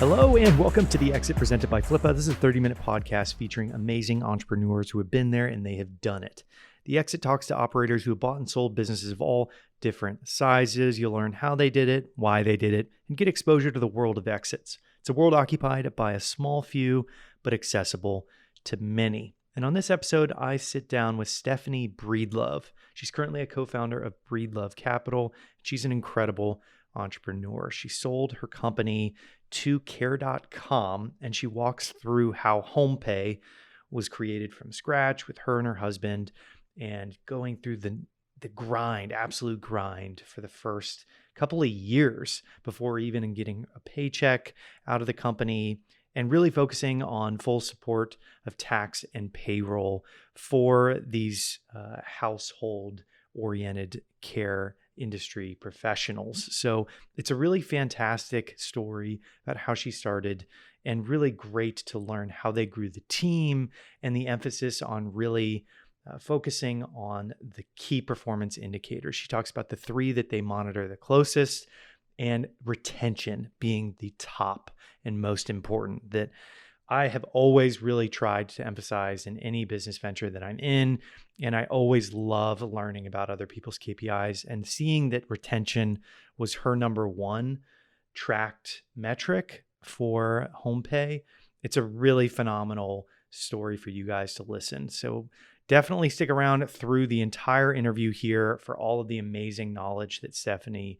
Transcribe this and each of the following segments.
Hello and welcome to The Exit presented by Flippa. This is a 30-minute podcast featuring amazing entrepreneurs who have been there and they have done it. The Exit talks to operators who have bought and sold businesses of all different sizes. You'll learn how they did it, why they did it, and get exposure to the world of exits. It's a world occupied by a small few, but accessible to many. And on this episode, I sit down with Stephanie Breedlove. She's currently a co-founder of Breedlove Capital. She's an incredible entrepreneur. She sold her company to care.com, and she walks through how HomePay was created from scratch with her and her husband, and going through the grind, absolute grind for the first couple of years before even getting a paycheck out of the company, and really focusing on full support of tax and payroll for these household-oriented care industry professionals. So it's a really fantastic story about how she started, and really great to learn how they grew the team and the emphasis on really focusing on the key performance indicators. She talks about the three that they monitor the closest, and retention being the top and most important, that I have always really tried to emphasize in any business venture that I'm in. And I always love learning about other people's KPIs, and seeing that retention was her number one tracked metric for HomePay. It's a really phenomenal story for you guys to listen. So definitely stick around through the entire interview here for all of the amazing knowledge that Stephanie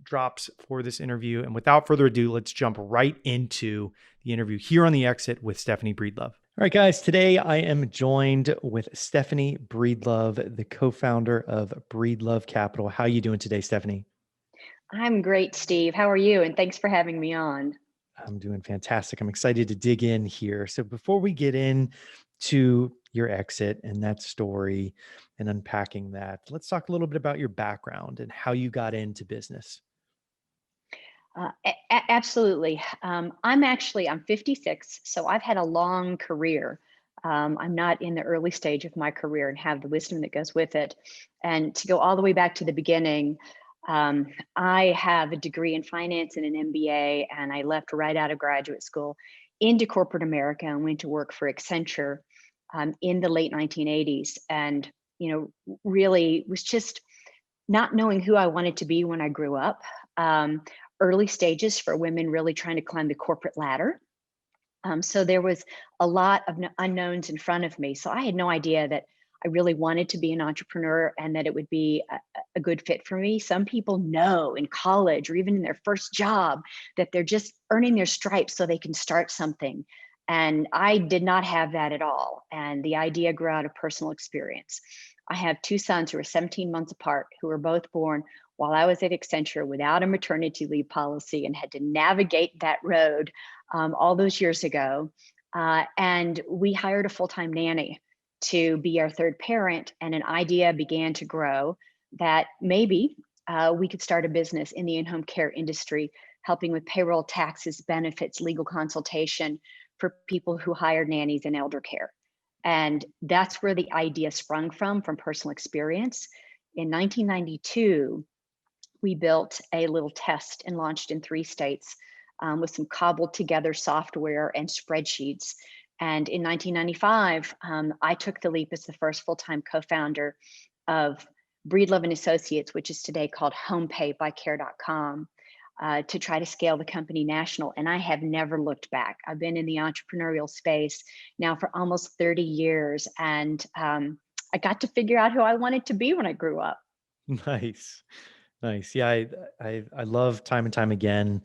drops for this interview. And without further ado, let's jump right into the interview here on The Exit with Stephanie Breedlove. All right, guys, today I am joined with Stephanie Breedlove, the co-founder of Breedlove Capital. How are you doing today, Stephanie? I'm great, Steve. How are you? And thanks for having me on. I'm doing fantastic. I'm excited to dig in here. So before we get into your exit and that story and unpacking that, let's talk a little bit about your background and how you got into business. Absolutely. I'm 56, so I've had a long career. I'm not in the early stage of my career and have the wisdom that goes with it. And to go all the way back to the beginning, I have a degree in finance and an MBA, and I left right out of graduate school into corporate America and went to work for Accenture in the late 1980s. And, really was just not knowing who I wanted to be when I grew up. Early stages for women really trying to climb the corporate ladder. So there was a lot of unknowns in front of me. So I had no idea that I really wanted to be an entrepreneur and that it would be a good fit for me. Some people know in college or even in their first job that they're just earning their stripes so they can start something. And I did not have that at all. And the idea grew out of personal experience. I have two sons who are 17 months apart, who were both born while I was at Accenture without a maternity leave policy, and had to navigate that road all those years ago. And we hired a full-time nanny to be our third parent, and an idea began to grow that maybe we could start a business in the in-home care industry, helping with payroll, taxes, benefits, legal consultation for people who hire nannies in elder care. And that's where the idea sprung from personal experience. In 1992, we built a little test and launched in 3 states with some cobbled together software and spreadsheets. And in 1995, I took the leap as the first full-time co-founder of Breedlove Associates, which is today called HomePay by care.com, to try to scale the company national. And I have never looked back. I've been in the entrepreneurial space now for almost 30 years. And I got to figure out who I wanted to be when I grew up. Nice. Nice. Yeah, I love time and time again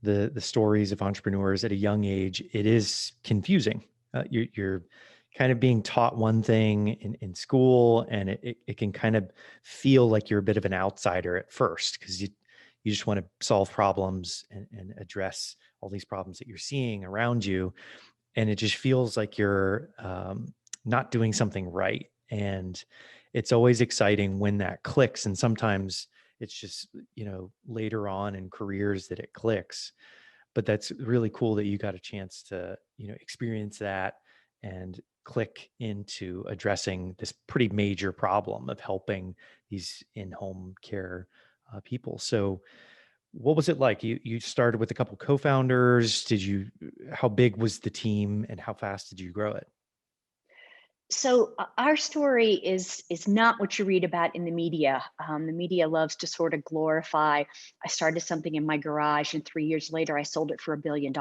the stories of entrepreneurs at a young age. It is confusing. You're kind of being taught one thing in school, and it can kind of feel like you're a bit of an outsider at first, because you just want to solve problems and address all these problems that you're seeing around you. And it just feels like you're not doing something right. And it's always exciting when that clicks. And sometimes it's just, later on in careers that it clicks. But that's really cool that you got a chance to, experience that and click into addressing this pretty major problem of helping these in-home care people. So What was it like? You started with a couple co-founders. How big was the team and how fast did you grow it? So our story is not what you read about in the media. The media loves to sort of glorify. I started something in my garage, and 3 years later, I sold it for $1 billion.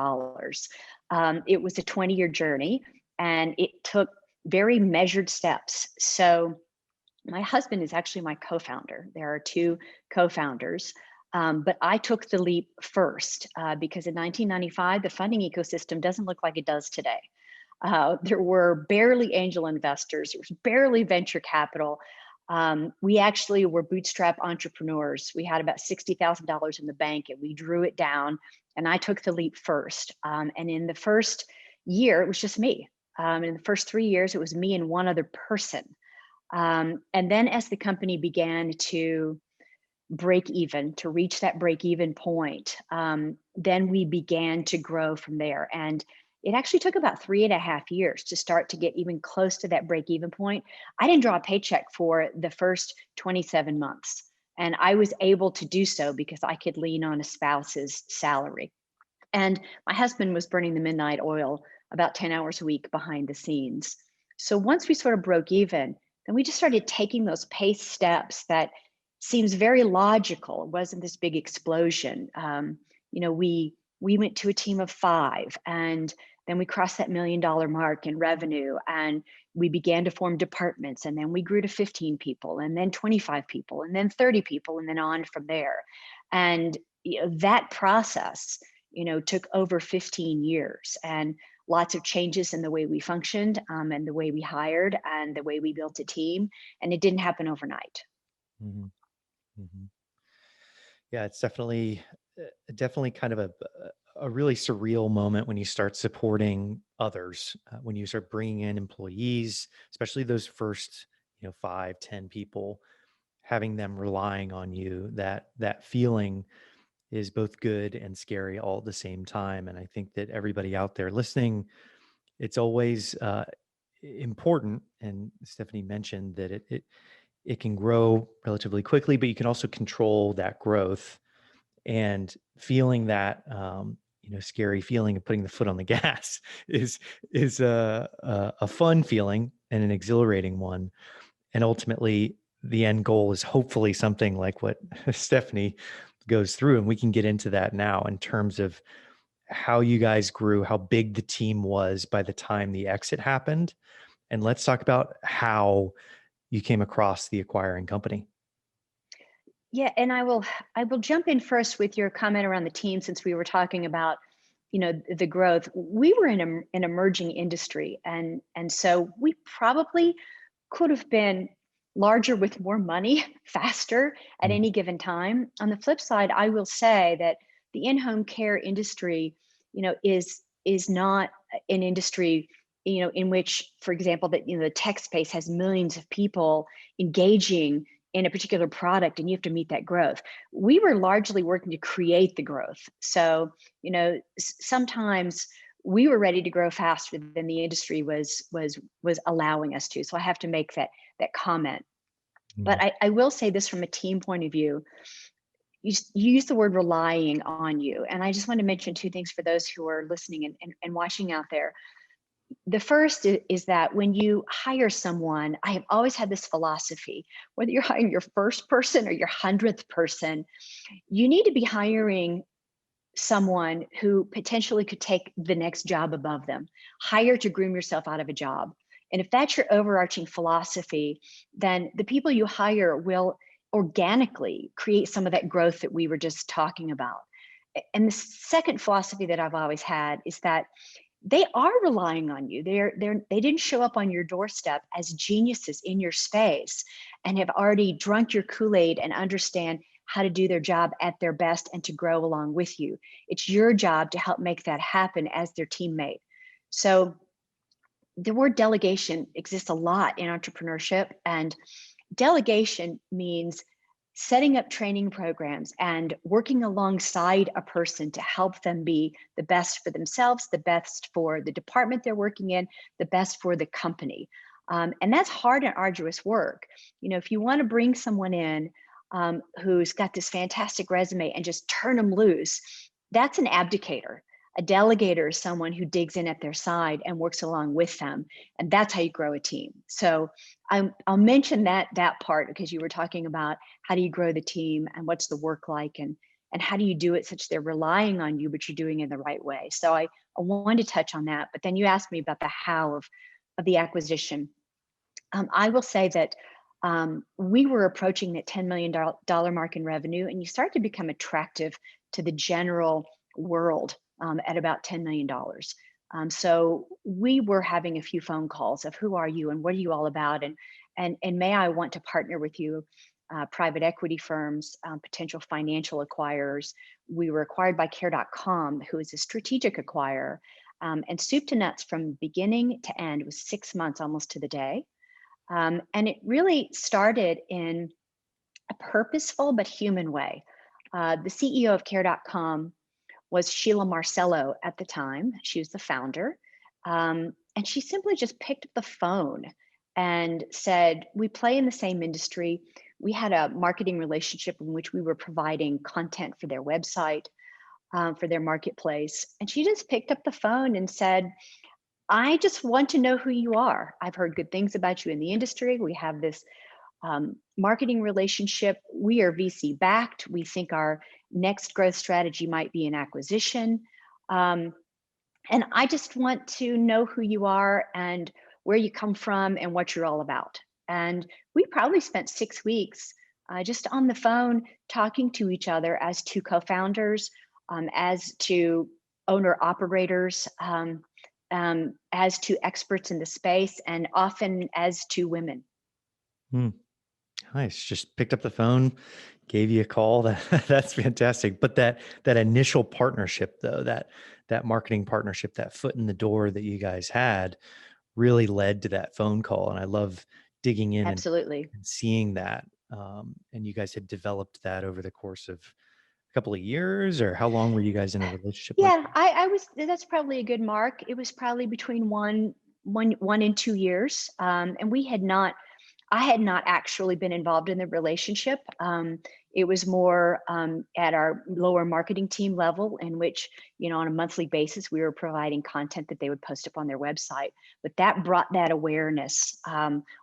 It was a 20-year journey, and it took very measured steps. So my husband is actually my co-founder. There are two co-founders. But I took the leap first because in 1995, the funding ecosystem doesn't look like it does today. There were barely angel investors, there was barely venture capital. We actually were bootstrap entrepreneurs. We had about $60,000 in the bank and we drew it down, and I took the leap first. And in the first year, it was just me. In the first 3 years, it was me and one other person. And then as the company began to break even, to reach that break even point, then we began to grow from there. And it actually took about 3.5 years to start to get even close to that break even point. I didn't draw a paycheck for the first 27 months. And I was able to do so because I could lean on a spouse's salary. And my husband was burning the midnight oil about 10 hours a week behind the scenes. So once we sort of broke even, then we just started taking those pace steps that seems very logical. It wasn't this big explosion. We went to a team of 5, and then we crossed that $1 million mark in revenue, and we began to form departments, and then we grew to 15 people, and then 25 people, and then 30 people, and then on from there. And that process took over 15 years, and lots of changes in the way we functioned, and the way we hired and the way we built a team. And it didn't happen overnight. Mhm, mhm. Yeah, it's definitely kind of a really surreal moment when you start supporting others, when you start bringing in employees, especially those first, 5, 10 people, having them relying on you. That feeling is both good and scary all at the same time. And I think that everybody out there listening, it's always important. And Stephanie mentioned that it can grow relatively quickly, but you can also control that growth, and feeling that scary feeling of putting the foot on the gas is a fun feeling and an exhilarating one. And ultimately, the end goal is hopefully something like what Stephanie goes through, and we can get into that now in terms of how you guys grew, how big the team was by the time the exit happened. And let's talk about how you came across the acquiring company. Yeah, and I will jump in first with your comment around the team, since we were talking about the growth. We were in an emerging industry, and so we probably could have been larger with more money faster at Mm, any given time. On the flip side, I will say that the in-home care industry, is not an industry, in which, for example, that the tech space has millions of people engaging in a particular product, and you have to meet that growth. We were largely working to create the growth. So, sometimes we were ready to grow faster than the industry was allowing us to. So I have to make that comment. But mm, I will say this from a team point of view. You use the word relying on you. And I just want to mention two things for those who are listening and watching out there. The first is that when you hire someone, I have always had this philosophy: whether you're hiring your first person or your 100th person, you need to be hiring someone who potentially could take the next job above them. Hire to groom yourself out of a job. And if that's your overarching philosophy, then the people you hire will organically create some of that growth that we were just talking about. And the second philosophy that I've always had is that they are relying on you. They didn't show up on your doorstep as geniuses in your space and have already drunk your Kool-Aid and understand how to do their job at their best and to grow along with you. It's your job to help make that happen as their teammate. So the word delegation exists a lot in entrepreneurship, and delegation means setting up training programs and working alongside a person to help them be the best for themselves, the best for the department they're working in, the best for the company. And that's hard and arduous work. If you want to bring someone in, who's got this fantastic resume and just turn them loose. That's an abdicator. A delegator is someone who digs in at their side and works along with them. And that's how you grow a team. So I'll mention that part because you were talking about how do you grow the team and what's the work like and how do you do it such they're relying on you, but you're doing it the right way. So I wanted to touch on that. But then you asked me about the how of the acquisition. I will say that we were approaching that $10 million mark in revenue, and you start to become attractive to the general world at about $10 million. So we were having a few phone calls of who are you and what are you all about? And may I want to partner with you, private equity firms, potential financial acquirers. We were acquired by Care.com, who is a strategic acquirer. And soup to nuts from beginning to end was 6 months almost to the day. And it really started in a purposeful but human way. The CEO of Care.com was Sheila Marcello at the time. She was the founder. And she simply just picked up the phone and said, we play in the same industry. We had a marketing relationship in which we were providing content for their website, for their marketplace. And she just picked up the phone and said, I just want to know who you are. I've heard good things about you in the industry. We have this marketing relationship. We are VC backed. We think our next growth strategy might be an acquisition. And I just want to know who you are and where you come from and what you're all about. And we probably spent 6 weeks just on the phone talking to each other as two co-founders, as to owner operators, as to experts in the space, and often as to women. Nice. Just picked up the phone, gave you a call. That's fantastic. But that initial partnership, though, that marketing partnership, that foot in the door that you guys had, really led to that phone call. And I love digging in Absolutely. and seeing that. And you guys had developed that over the course of a couple of years, or how long were you guys in a relationship like Yeah, that? I was. That's probably a good mark. It was probably between one and 2 years, and I had not actually been involved in the relationship. It was more at our lower marketing team level, in which, on a monthly basis, we were providing content that they would post up on their website. But that brought that awareness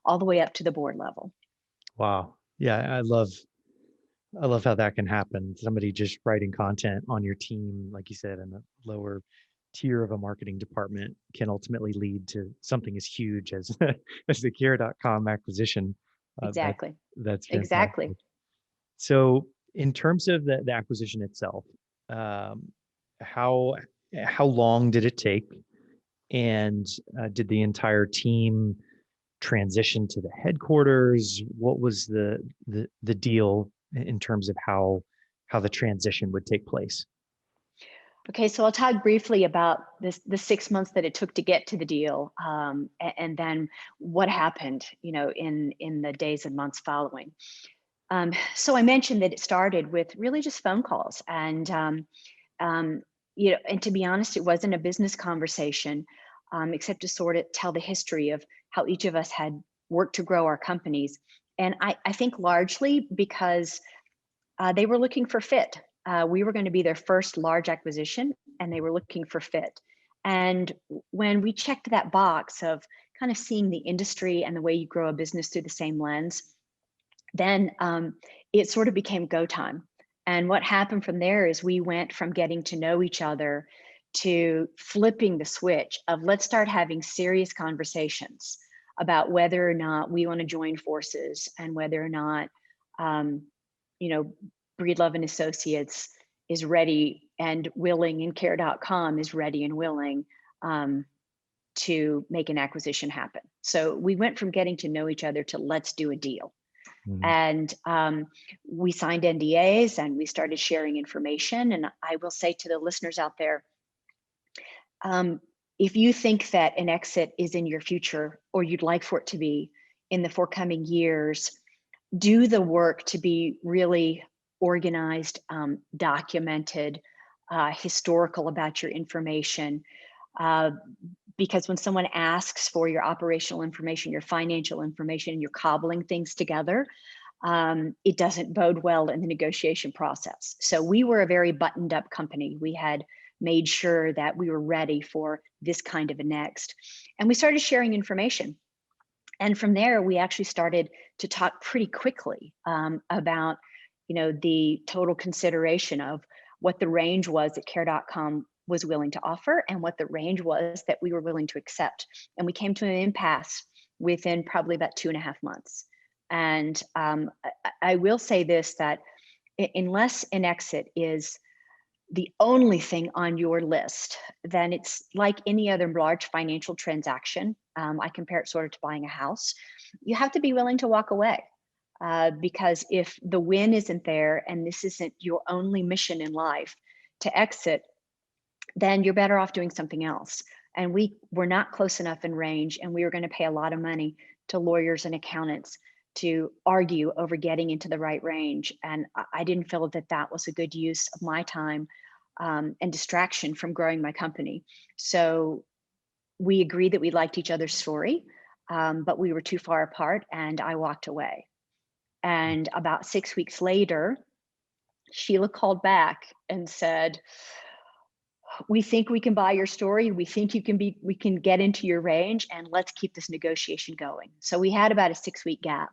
all the way up to the board level. Wow. Yeah, I love how that can happen. Somebody just writing content on your team, like you said, in the lower tier of a marketing department can ultimately lead to something as huge as as the Care.com acquisition. That Exactly. that's Exactly. fantastic. So, in terms of the acquisition itself, um, how how long did it take, and did the entire team transition to the headquarters? What was the deal in terms of how the transition would take place? Okay, so I'll talk briefly about the 6 months that it took to get to the deal, and then what happened, in the days and months following. So I mentioned that it started with really just phone calls, and and to be honest, it wasn't a business conversation, except to sort of tell the history of how each of us had worked to grow our companies, and I think largely because they were looking for fit. We were going to be their first large acquisition, and they were looking for fit. And when we checked that box of kind of seeing the industry and the way you grow a business through the same lens, then it sort of became go time. And what happened from there is we went from getting to know each other to flipping the switch of let's start having serious conversations about whether or not we want to join forces and whether or not um, you know, Breedlove and Associates is ready and willing, and Care.com is ready and willing to make an acquisition happen. So we went from getting to know each other to let's do a deal. Mhm. And we signed NDAs and we started sharing information. And I will say to the listeners out there, if you think that an exit is in your future or you'd like for it to be in the forthcoming years, do the work to be really organized, documented, historical about your information. Because when someone asks for your operational information, your financial information, and you're cobbling things together, it doesn't bode well in the negotiation process. So we were a very buttoned up company. We had made sure that we were ready for this kind of a next. And we started sharing information. And from there, we actually started to talk pretty quickly about, the total consideration of what the range was that Care.com was willing to offer and what the range was that we were willing to accept. And we came to an impasse within probably about 2.5 months. And I will say this, that unless an exit is the only thing on your list, then it's like any other large financial transaction. I compare it sort of to buying a house. You have to be willing to walk away, because if the win isn't there and this isn't your only mission in life to exit, then you're better off doing something else. And we were not close enough in range, and we were going to pay a lot of money to lawyers and accountants to argue over getting into the right range. And I didn't feel that that was a good use of my time and distraction from growing my company. So we agreed that we liked each other's story, but we were too far apart, and I walked away. And about 6 weeks later, Sheila called back and said, "We think we can buy your story. We think we can get into your range, and let's keep this negotiation going." So we had about a 6-week gap.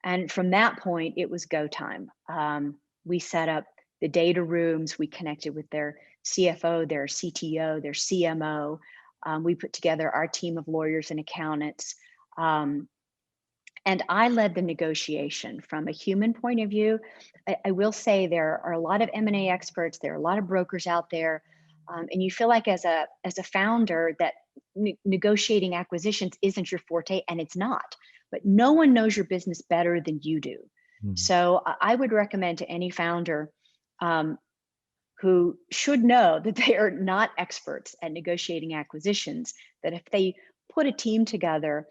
And from that point, it was go time. We set up the data rooms. We connected with their CFO, their CTO, their CMO. We put together our team of lawyers and accountants. And I led the negotiation from a human point of view. I will say there are a lot of M&A experts. There are a lot of brokers out there. And you feel like as a founder that negotiating acquisitions isn't your forte, and it's not. But no one knows your business better than you do. So I would recommend to any founder who should know that they are not experts at negotiating acquisitions, that if they put a team together,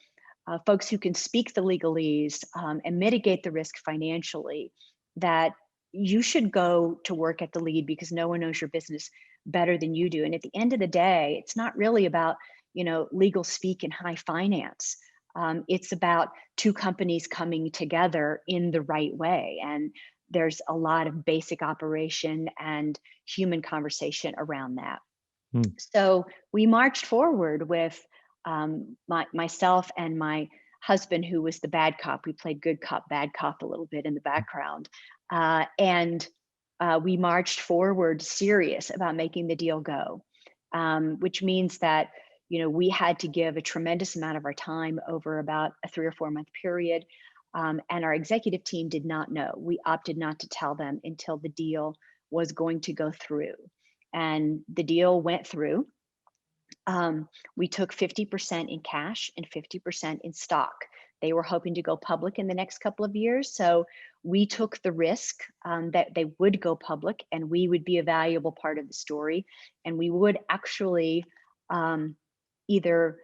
folks who can speak the legalese and mitigate the risk financially, that you should go to work at the lead, because no one knows your business better than you do. And at the end of the day, it's not really about, legal speak and high finance. It's about two companies coming together in the right way. And there's a lot of basic operation and human conversation around that. So we marched forward with myself and my husband, who was the bad cop. We played good cop, bad cop a little bit in the background. And we marched forward serious about making the deal go, which means that, we had to give a tremendous amount of our time over about a 3 or 4 month period. And our executive team did not know. We opted not to tell them until the deal was going to go through. And the deal went through. We took 50% in cash and 50% in stock. They were hoping to go public in the next couple of years. So we took the risk that they would go public, and we would be a valuable part of the story. And we would actually either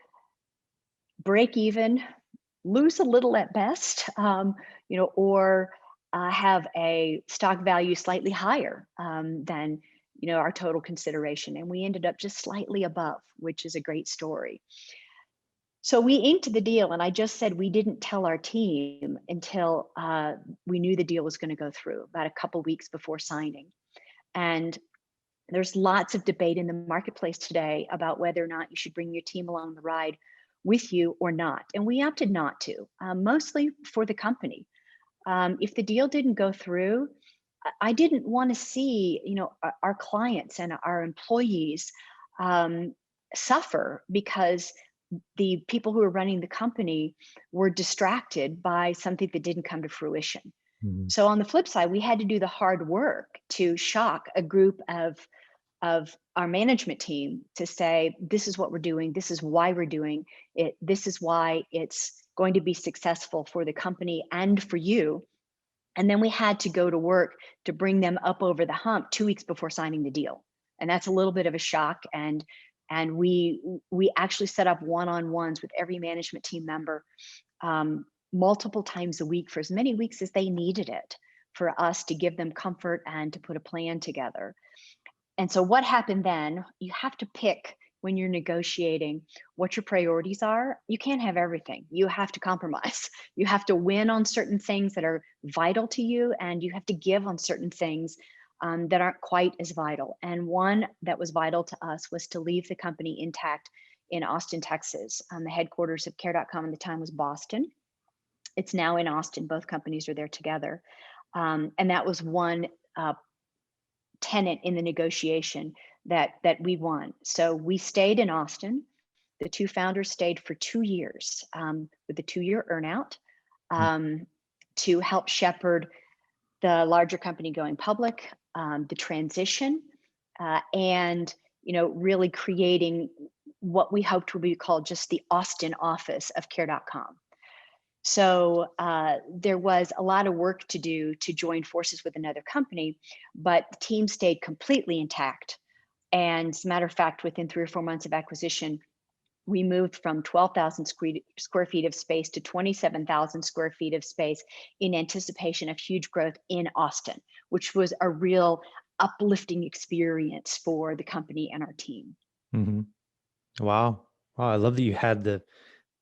break even, lose a little at best, or have a stock value slightly higher than our total consideration. And we ended up just slightly above, which is a great story. So we inked the deal, and I just said we didn't tell our team until we knew the deal was going to go through, about a couple weeks before signing. And there's lots of debate in the marketplace today about whether or not you should bring your team along the ride with you or not. And we opted not to, mostly for the company. If the deal didn't go through, I didn't want to see, our clients and our employees suffer because the people who were running the company were distracted by something that didn't come to fruition. So on the flip side, we had to do the hard work to shock a group of our management team to say, this is what we're doing, this is why we're doing it, this is why it's going to be successful for the company and for you. And then we had to go to work to bring them up over the hump 2 weeks before signing the deal. And that's a little bit of a shock. And we actually set up one-on-ones with every management team member multiple times a week for as many weeks as they needed it, for us to give them comfort and to put a plan together. And so what happened then, you have to pick when you're negotiating what your priorities are. You can't have everything. You have to compromise. You have to win on certain things that are vital to you, and you have to give on certain things that aren't quite as vital. And one that was vital to us was to leave the company intact in Austin, Texas. The headquarters of Care.com at the time was Boston. It's now in Austin. Both companies are there together. And that was one tenant in the negotiation that we won. So we stayed in Austin. The two founders stayed for 2 years with a 2-year earnout to help shepherd the larger company going public, the transition, and really creating what we hoped would be called just the Austin office of Care.com. So there was a lot of work to do to join forces with another company, but the team stayed completely intact. And as a matter of fact, within 3 or 4 months of acquisition, we moved from 12,000 square feet of space to 27,000 square feet of space in anticipation of huge growth in Austin, which was a real uplifting experience for the company and our team. Mm-hmm. Wow. Wow. I love that you had the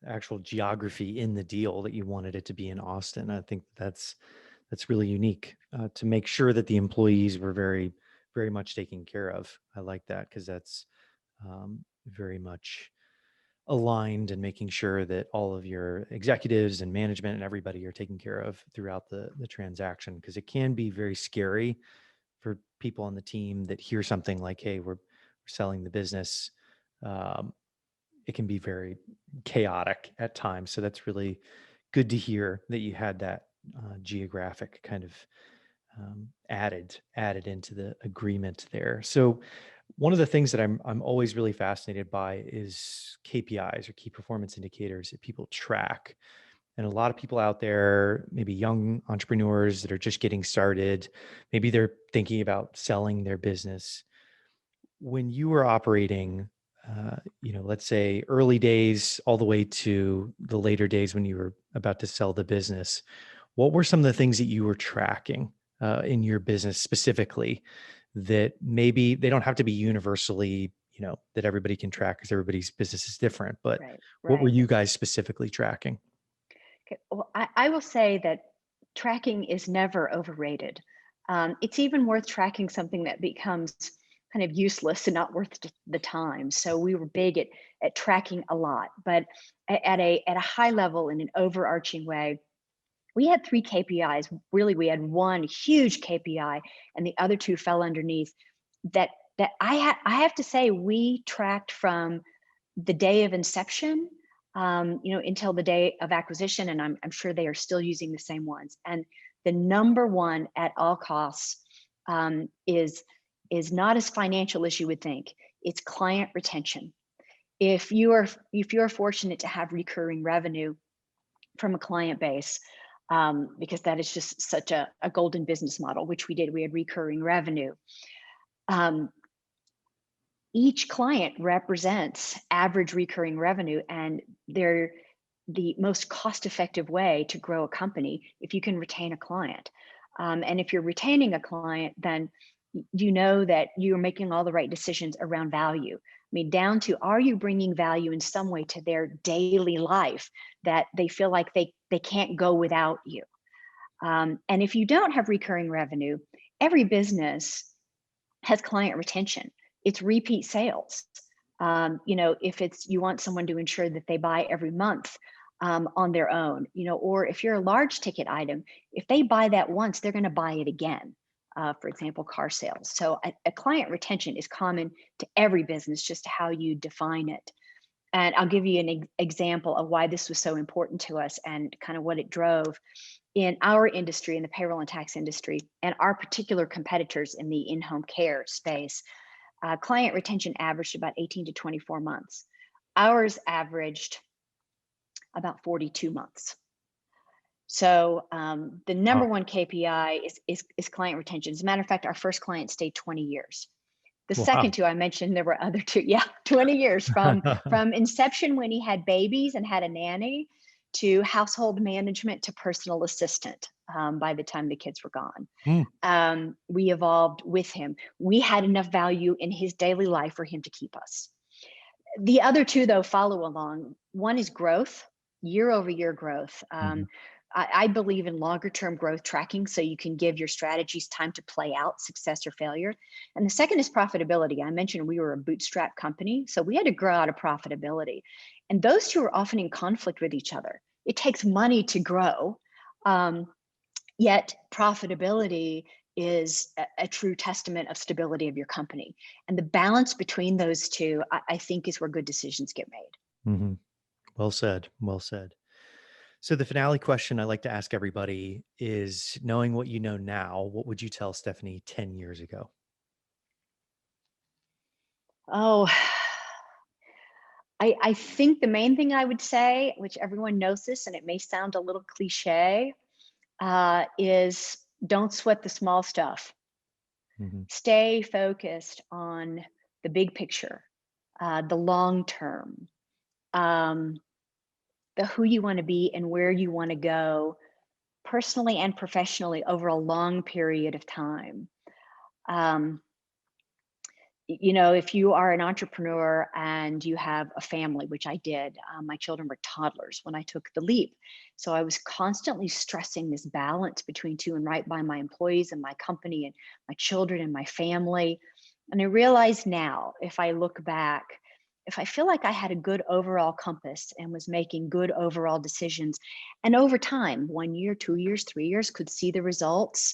actual geography in the deal that you wanted it to be in Austin. I think that's really unique to make sure that the employees were very, very much taken care of. I like that because that's very much aligned and making sure that all of your executives and management and everybody are taken care of throughout the transaction, because it can be very scary for people on the team that hear something like, hey, we're selling the business. It can be very chaotic at times. So that's really good to hear that you had that geographic kind of added into the agreement there. So one of the things that I'm always really fascinated by is KPIs, or key performance indicators, that people track. And a lot of people out there, maybe young entrepreneurs that are just getting started, maybe they're thinking about selling their business. When you were operating, let's say early days all the way to the later days when you were about to sell the business, what were some of the things that you were tracking in your business specifically, that maybe they don't have to be universally, that everybody can track because everybody's business is different, but what were Right. you guys specifically tracking? Okay. Well, I will say that tracking is never overrated. It's even worth tracking something that becomes kind of useless and not worth the time. So we were big at tracking a lot, but at a high level, in an overarching way, we had 3 KPIs. Really, we had one huge KPI, and the other 2 fell underneath. That I have to say, we tracked from the day of inception, until the day of acquisition, and I'm sure they are still using the same ones. And the number one at all costs is not as financial as you would think. It's client retention. If you are fortunate to have recurring revenue from a client base, because that is just such a golden business model, which we did. We had recurring revenue. Each client represents average recurring revenue, and they're the most cost-effective way to grow a company if you can retain a client. And if you're retaining a client, then you know that you're making all the right decisions around value. I mean, down to, are you bringing value in some way to their daily life that they feel like they can't go without you? And if you don't have recurring revenue, every business has client retention. It's repeat sales. If you want someone to ensure that they buy every month on their own, or if you're a large ticket item, if they buy that once, they're going to buy it again. For example, car sales. So a client retention is common to every business, just how you define it. And I'll give you an example of why this was so important to us and kind of what it drove. In our industry, in the payroll and tax industry, and our particular competitors in the in-home care space, client retention averaged about 18 to 24 months. Ours averaged about 42 months. So the number one KPI is client retention. As a matter of fact, our first client stayed 20 years. The second 2 I mentioned, there were other 2. Yeah, 20 years from inception, when he had babies and had a nanny, to household management, to personal assistant by the time the kids were gone. We evolved with him. We had enough value in his daily life for him to keep us. The other two, though, follow along. One is growth, year over year growth. Hmm. I believe in longer term growth tracking so you can give your strategies time to play out, success or failure. And the second is profitability. I mentioned we were a bootstrap company, so we had to grow out of profitability. And those two are often in conflict with each other. It takes money to grow, um, yet profitability is a true testament of stability of your company. And the balance between those two, I think, is where good decisions get made. Hmm. Well said. Well said. So the finale question I like to ask everybody is, knowing what you know now, what would you tell Stephanie 10 years ago? Oh, I think the main thing I would say, which everyone knows this, and it may sound a little cliche, is don't sweat the small stuff. Hmm. Stay focused on the big picture, the long term, um, the who you want to be and where you want to go personally and professionally over a long period of time. Um, if you are an entrepreneur and you have a family, which I did, my children were toddlers when I took the leap. So I was constantly stressing this balance between two and right by my employees and my company and my children and my family. And I realize now, if I look back, if I feel like I had a good overall compass and was making good overall decisions, and over time, 1 year, 2 years, 3 years, could see the results,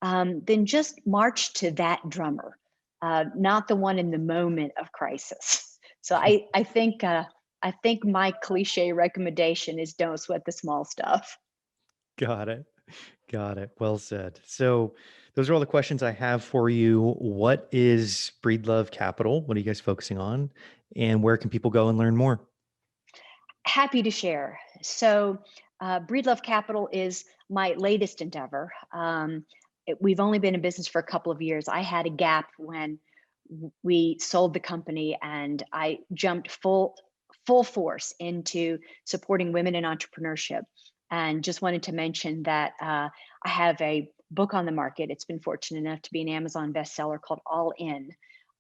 then just march to that drummer, not the one in the moment of crisis. So I think my cliche recommendation is don't sweat the small stuff. Got it. Got it. Well said. So those are all the questions I have for you. What is Breedlove Capital? What are you guys focusing on? And where can people go and learn more? Happy to share. So, Breedlove Capital is my latest endeavor. We've only been in business for a couple of years. I had a gap when we sold the company, and I jumped full force into supporting women in entrepreneurship. And just wanted to mention that I have a book on the market. It's been fortunate enough to be an Amazon bestseller called All In.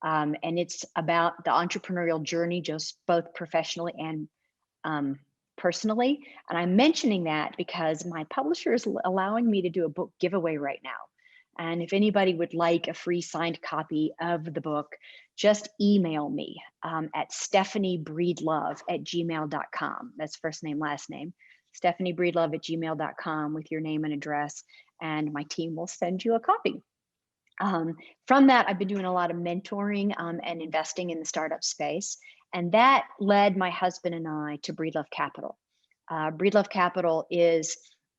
And it's about the entrepreneurial journey, just both professionally and um, personally. And I'm mentioning that because my publisher is allowing me to do a book giveaway right now. And if anybody would like a free signed copy of the book, just email me at stephaniebreedlove@gmail.com. That's first name, last name. stephaniebreedlove@gmail.com with your name and address, and my team will send you a copy. Um, from that, I've been doing a lot of mentoring and investing in the startup space. And that led my husband and I to Breedlove Capital. Breedlove Capital is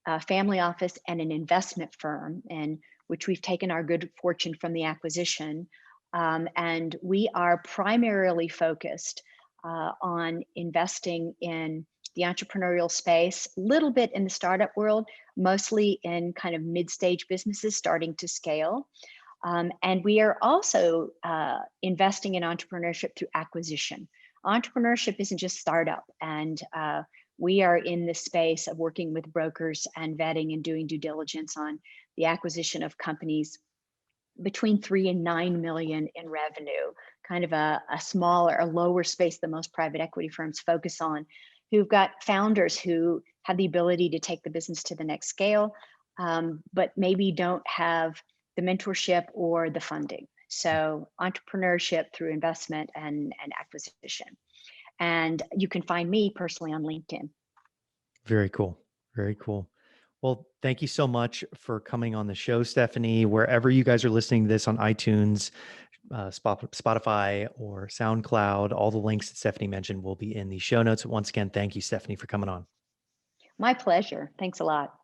a family office and an investment firm, in which we've taken our good fortune from the acquisition. And we are primarily focused on investing in the entrepreneurial space, a little bit in the startup world, mostly in kind of mid-stage businesses starting to scale. And we are also investing in entrepreneurship through acquisition. Entrepreneurship isn't just startup, and we are in the space of working with brokers and vetting and doing due diligence on the acquisition of companies between 3 and 9 million in revenue, kind of a smaller, a lower space than most private equity firms focus on, who've got founders who have the ability to take the business to the next scale, but maybe don't have the mentorship or the funding. So entrepreneurship through investment and acquisition. And you can find me personally on LinkedIn. Very cool. Very cool. Well, thank you so much for coming on the show, Stephanie. Wherever you guys are listening to this, on iTunes, Spotify, or SoundCloud, all the links that Stephanie mentioned will be in the show notes. Once again, thank you, Stephanie, for coming on. My pleasure. Thanks a lot.